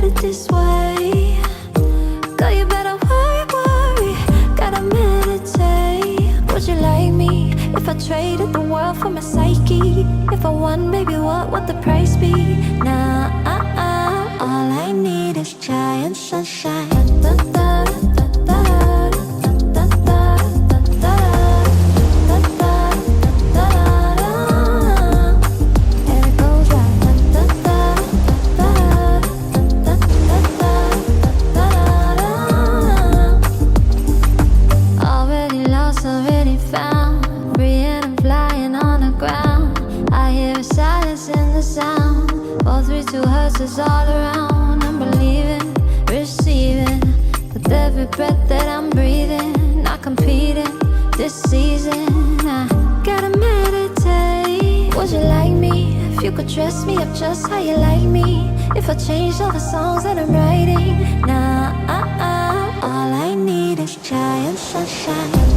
it this way. Girl, you better worry, gotta meditate. Would you like me if I traded the world for my psyche? If I won, baby, what would the price be? Nah, all I need is giant sunshine. Is all around, I'm believing, receiving, with every breath that I'm breathing, not competing, this season, I gotta meditate. Would you like me if you could dress me up just how you like me? If I changed all the songs that I'm writing, nah, all I need is giant sunshine.